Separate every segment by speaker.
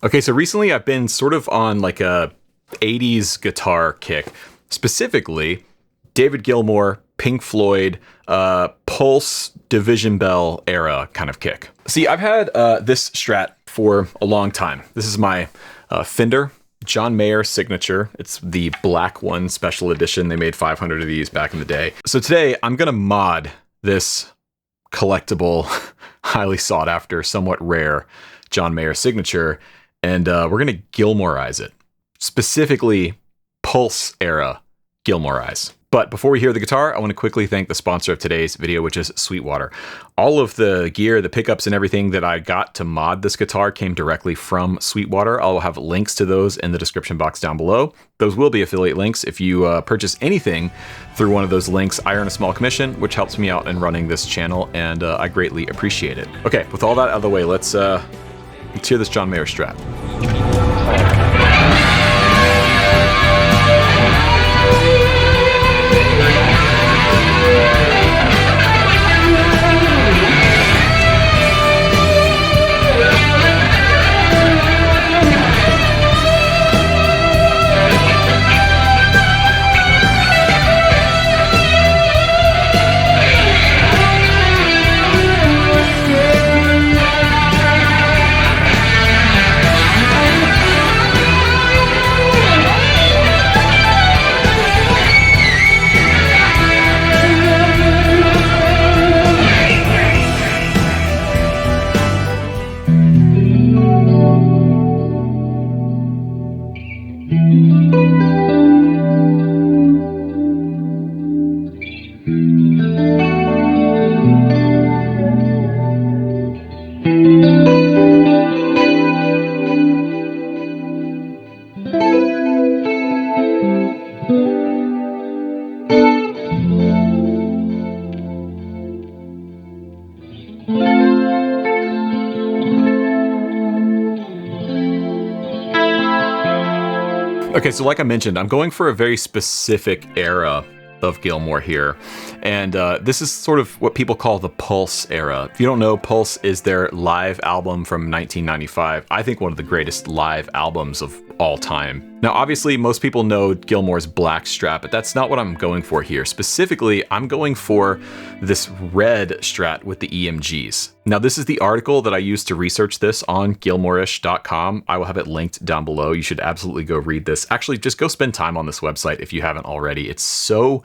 Speaker 1: Okay, so recently I've been sort of on like a 80s guitar kick, specifically David Gilmour, Pink Floyd, Pulse, Division Bell era kind of kick. See, I've had this Strat for a long time. This is my Fender John Mayer signature. It's the black one, special edition. They made 500 of these back in the day. So today I'm gonna mod this collectible, highly sought after, somewhat rare John Mayer signature, and we're gonna Gilmourize it. Specifically, Pulse era Gilmourize. But before we hear the guitar, I want to quickly thank the sponsor of today's video, which is Sweetwater. All of the gear, the pickups, and everything that I got to mod this guitar came directly from Sweetwater. I'll have links to those in the description box down below. Those will be affiliate links. If you purchase anything through one of those links, I earn a small commission, which helps me out in running this channel, and I greatly appreciate it. Okay, with all that out of the way, let's hear this John Mayer Strat. Okay, so like I mentioned, I'm going for a very specific era of Gilmour here, and this is sort of what people call the Pulse era. If you don't know, Pulse is their live album from 1995. I think one of the greatest live albums of all time. Now, obviously, most people know Gilmour's black Strat, but that's not what I'm going for here. Specifically, I'm going for this red Strat with the EMGs. Now, this is the article that I used to research this on Gilmourish.com. I will have it linked down below. You should absolutely go read this. Actually, just go spend time on this website if you haven't already. It's so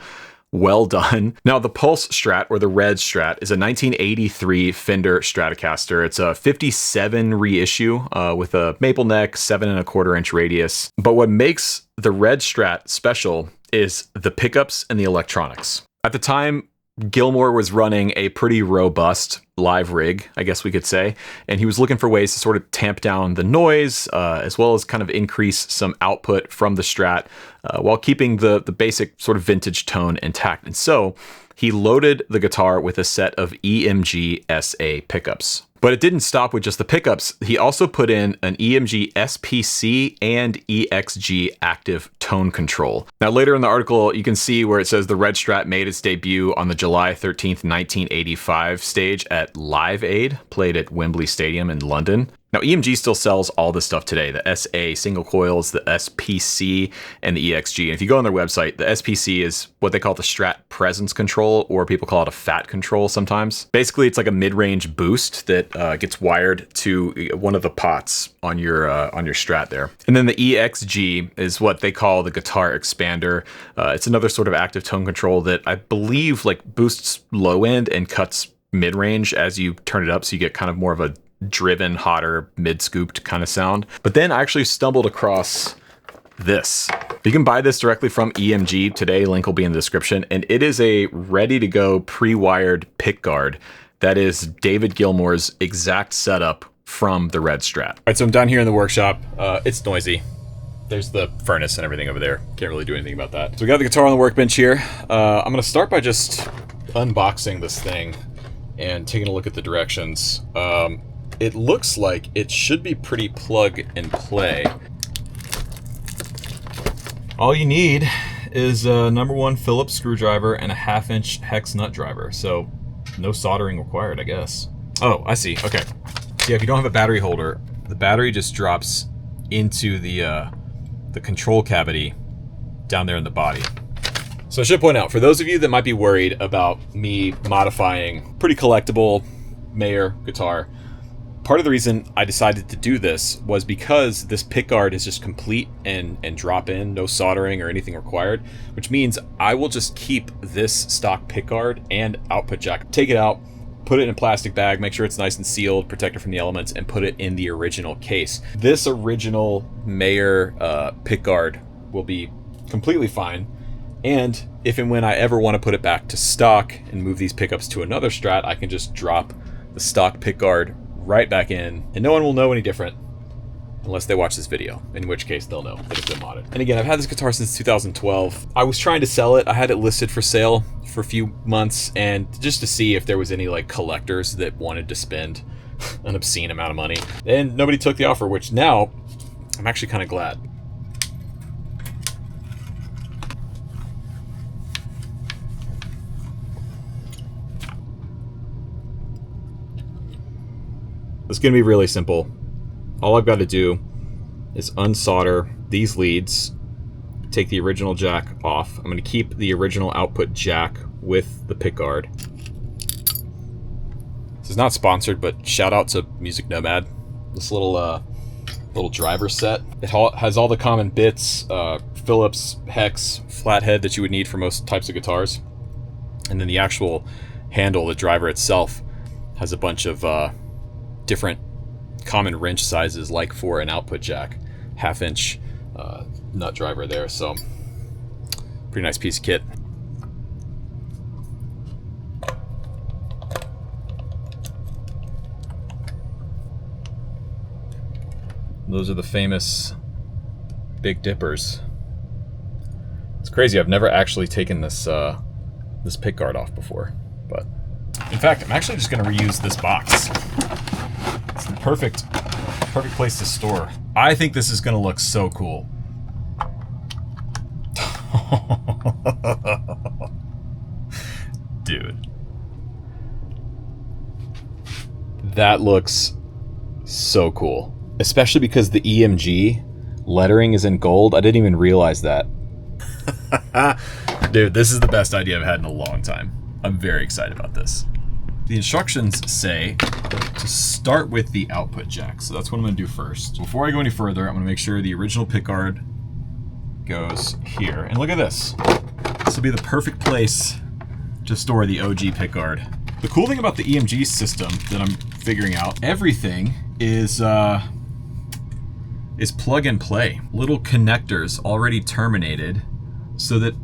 Speaker 1: well done. Now, the Pulse Strat, or the red Strat, is a 1983 Fender Stratocaster. It's a 57 reissue with a maple neck, 7¼ inch radius. But what makes the red Strat special is the pickups and the electronics. At the time, Gilmour was running a pretty robust live rig, I guess we could say, and he was looking for ways to sort of tamp down the noise, as well as kind of increase some output from the Strat, while keeping the basic sort of vintage tone intact. And so he loaded the guitar with a set of EMG SA pickups. But it didn't stop with just the pickups. He also put in an EMG SPC and EXG active tone control. Now, later in the article, you can see where it says the red Strat made its debut on the July 13th, 1985 stage at Live Aid, played at Wembley Stadium in London. Now, EMG still sells all this stuff today, the SA single coils, the SPC, and the EXG. And if you go on their website, the SPC is what they call the Strat Presence Control, or people call it a FAT control sometimes. Basically, it's like a mid-range boost that gets wired to one of the pots on your Strat there. And then the EXG is what they call the guitar expander. It's another sort of active tone control that I believe like boosts low end and cuts mid-range as you turn it up, so you get kind of more of a driven, hotter, mid-scooped kind of sound. But then I actually stumbled across this. You can buy this directly from EMG today. Link will be in the description. And it is a ready-to-go pre-wired pickguard. That is David Gilmour's exact setup from the red Strat. All right, so I'm down here in the workshop. It's noisy. There's the furnace and everything over there. Can't really do anything about that. So we got the guitar on the workbench here. I'm gonna start by just unboxing this thing and taking a look at the directions. It looks like it should be pretty plug and play. All you need is a #1 Phillips screwdriver and a 1/2 inch hex nut driver. So no soldering required, I guess. Oh, I see. Okay. Yeah, if you don't have a battery holder, the battery just drops into the control cavity down there in the body. So I should point out, for those of you that might be worried about me modifying pretty collectible Mayer guitar, part of the reason I decided to do this was because this pickguard is just complete and drop in, no soldering or anything required, which means I will just keep this stock pickguard and output jack, take it out, put it in a plastic bag, make sure it's nice and sealed, protect it from the elements, and put it in the original case. This original Mayer pickguard will be completely fine. And if and when I ever want to put it back to stock and move these pickups to another Strat, I can just drop the stock pickguard right back in, and no one will know any different unless they watch this video, in which case they'll know that it's been modded. And again, I've had this guitar since 2012. I was trying to sell it. I had it listed for sale for a few months, and just to see if there was any like collectors that wanted to spend an obscene amount of money. And nobody took the offer, which now I'm actually kind of glad. It's going to be really simple. All I've got to do is unsolder these leads, take the original jack off. I'm going to keep the original output jack with the pickguard. This is not sponsored, but shout out to Music Nomad. This little driver set. It has all the common bits, Phillips, hex, flathead that you would need for most types of guitars. And then the actual handle, the driver itself, has a bunch of different common wrench sizes, like for an output jack, 1/2 inch nut driver there. So pretty nice piece of kit. Those are the famous Big Dippers. It's crazy, I've never actually taken this this pickguard off before, but in fact I'm actually just going to reuse this box. It's the perfect place to store. I think this is going to look so cool. Dude. That looks so cool. Especially because the EMG lettering is in gold. I didn't even realize that. Dude, this is the best idea I've had in a long time. I'm very excited about this. The instructions say to start with the output jack, so that's what I'm going to do first. Before I go any further, I'm going to make sure the original pickguard goes here. And look at this. This will be the perfect place to store the OG pickguard. The cool thing about the EMG system that I'm figuring out, everything is plug and play. Little connectors already terminated so that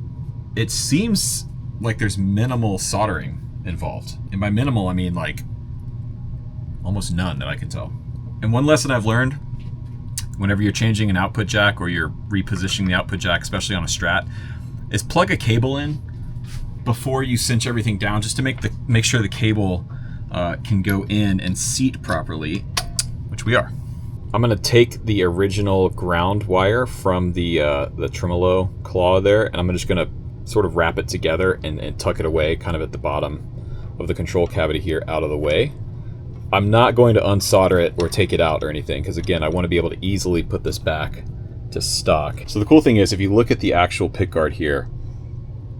Speaker 1: it seems like there's minimal soldering involved. And by minimal, I mean like almost none that I can tell. And one lesson I've learned, whenever you're changing an output jack or you're repositioning the output jack, especially on a Strat, is plug a cable in before you cinch everything down, just to make sure the cable can go in and seat properly, which we are. I'm gonna take the original ground wire from the tremolo claw there, and I'm just gonna sort of wrap it together and tuck it away kind of at the bottom of the control cavity here, out of the way. I'm not going to unsolder it or take it out or anything, because again, I want to be able to easily put this back to stock. So the cool thing is, if you look at the actual pickguard here,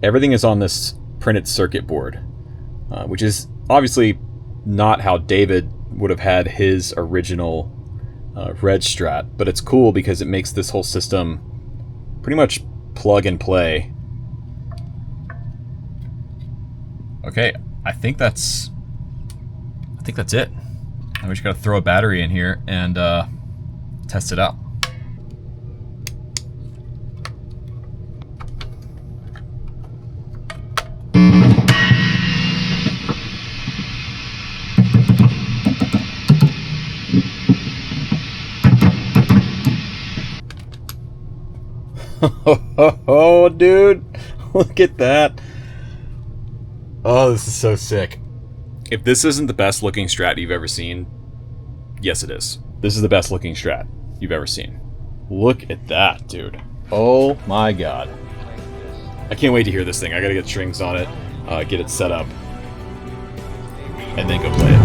Speaker 1: everything is on this printed circuit board, which is obviously not how David would have had his original red Strat, but it's cool because it makes this whole system pretty much plug and play. Okay, I think that's it. Now we just gotta throw a battery in here and test it out. Oh, dude, look at that. Oh, this is so sick. If this isn't the best looking Strat you've ever seen, yes it is. This is the best looking Strat you've ever seen. Look at that, dude. Oh my god. I can't wait to hear this thing. I gotta get strings on it, get it set up, and then go play it.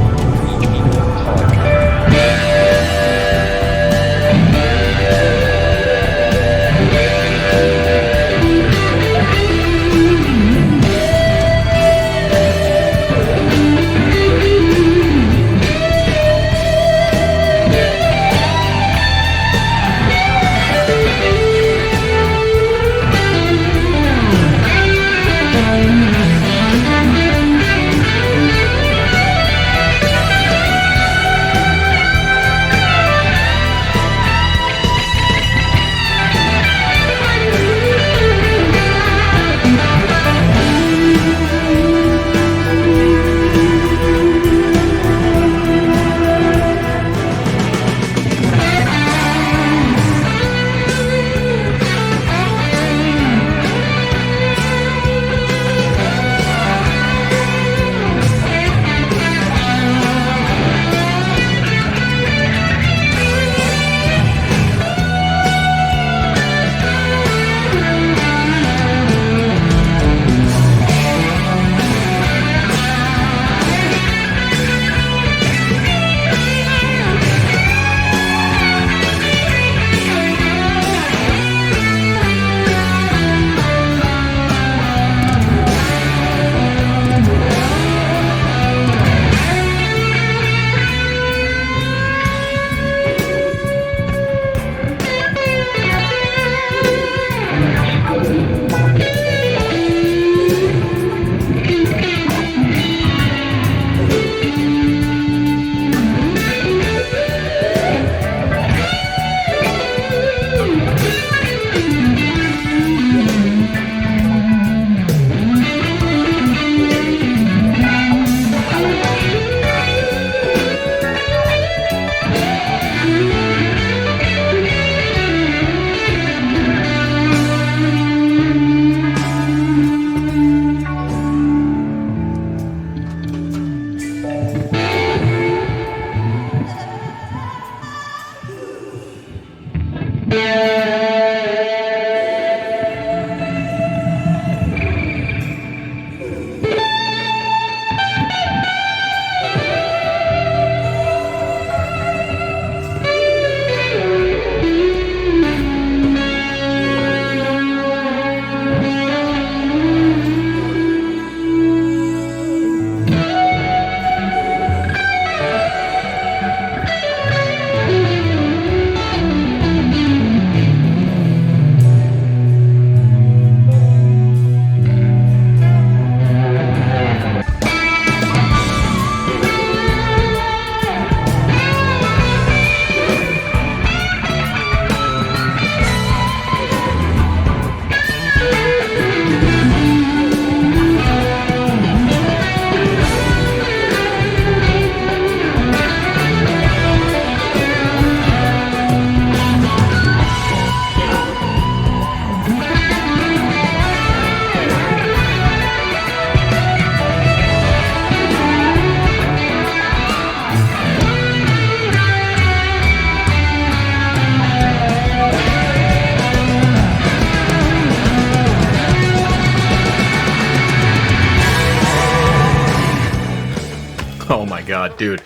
Speaker 1: Oh my god, dude.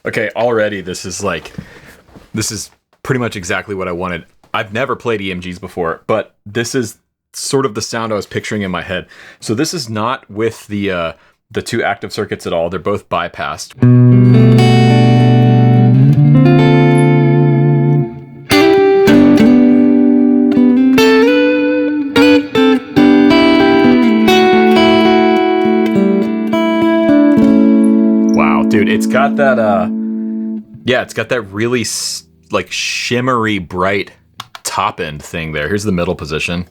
Speaker 1: Okay, already this is pretty much exactly what I wanted. I've never played EMGs before, but this is sort of the sound I was picturing in my head. So this is not with the two active circuits at all. They're both bypassed. Dude, it's got that, yeah, it's got that really, like, shimmery, bright top end thing there. Here's the middle position.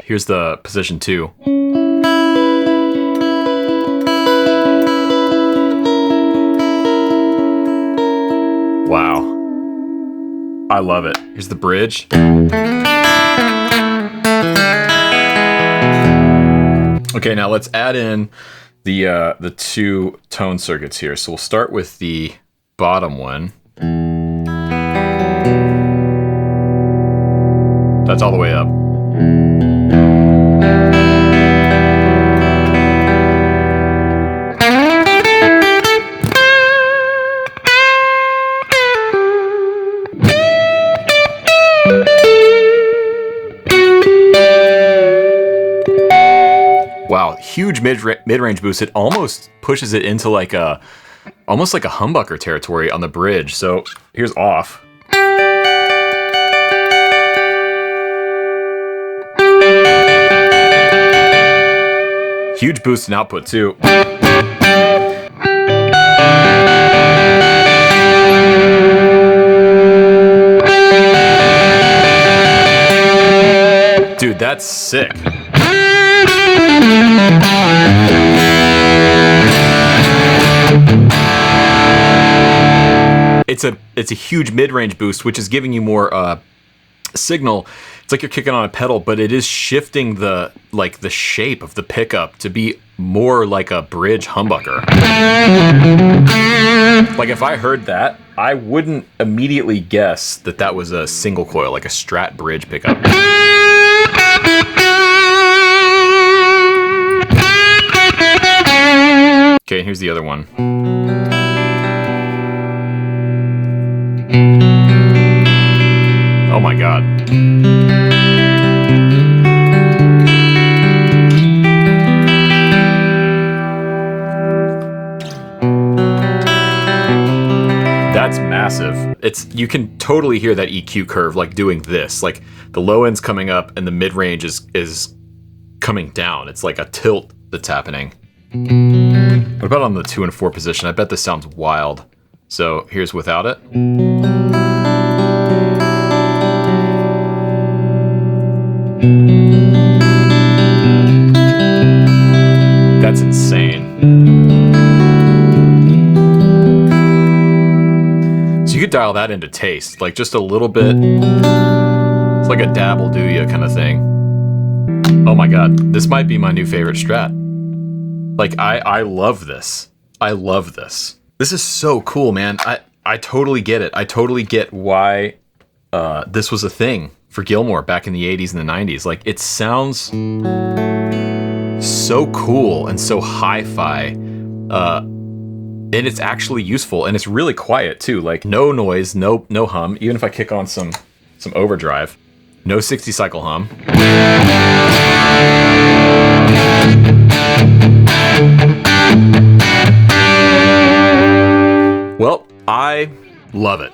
Speaker 1: Here's the position 2. Wow. I love it. Here's the bridge. Okay, now let's add in the two tone circuits here. So we'll start with the bottom one. That's all the way up. Wow, huge mid-range boost. It almost pushes it into like almost like a humbucker territory on the bridge. So here's off. Huge boost in output too. Dude, that's sick. It's a huge mid-range boost, which is giving you more signal. It's like you're kicking on a pedal, but it is shifting the shape of the pickup to be more like a bridge humbucker. Like if I heard that, I wouldn't immediately guess that that was a single coil, like a Strat bridge pickup. Okay, here's the other one. Oh my god. That's massive. You can totally hear that EQ curve like doing this. Like the low end's coming up and the mid-range is coming down. It's like a tilt that's happening. What about on the 2 and 4 position? I bet this sounds wild. So here's without it. That's insane. So you could dial that into taste, like just a little bit. It's like a dabble do ya kind of thing. Oh my god, this might be my new favorite Strat. Like I love this. I love this. This is so cool, man. I totally get it. I totally get why this was a thing for Gilmour back in the 80s and the 90s. Like, it sounds so cool and so hi-fi. And it's actually useful, and it's really quiet too. Like, no noise, no hum. Even if I kick on some overdrive, no 60 cycle hum. Well, I love it.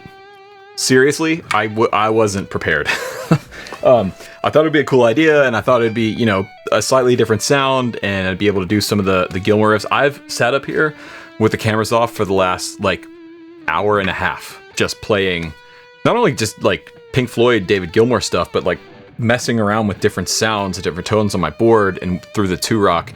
Speaker 1: Seriously, I wasn't prepared. I thought it'd be a cool idea, and I thought it'd be, you know, a slightly different sound, and I'd be able to do some of the Gilmour riffs. I've sat up here with the cameras off for the last like hour and a half, just playing, not only just like Pink Floyd, David Gilmour stuff, but like messing around with different sounds and different tones on my board and through the 2-rock.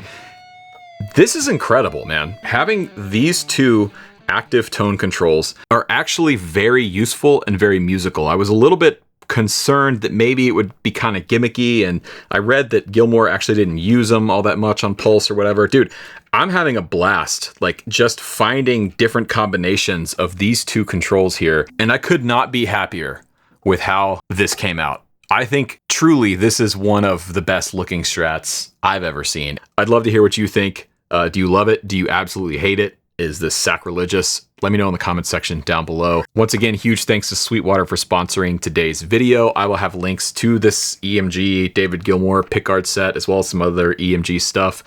Speaker 1: This is incredible, man. Having these two active tone controls are actually very useful and very musical. I was a little bit concerned that maybe it would be kind of gimmicky, and I read that Gilmour actually didn't use them all that much on Pulse or whatever. Dude, I'm having a blast, like, just finding different combinations of these two controls here, and I could not be happier with how this came out. I think truly this is one of the best looking strats I've ever seen. I'd love to hear what you think. Do you love it? Do you absolutely hate it? Is this sacrilegious? Let me know in the comments section down below. Once again, huge thanks to Sweetwater for sponsoring today's video. I will have links to this EMG David Gilmour Pickguard set, as well as some other EMG stuff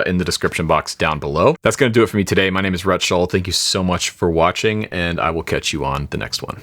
Speaker 1: in the description box down below. That's going to do it for me today. My name is Rhett Shull. Thank you so much for watching, and I will catch you on the next one.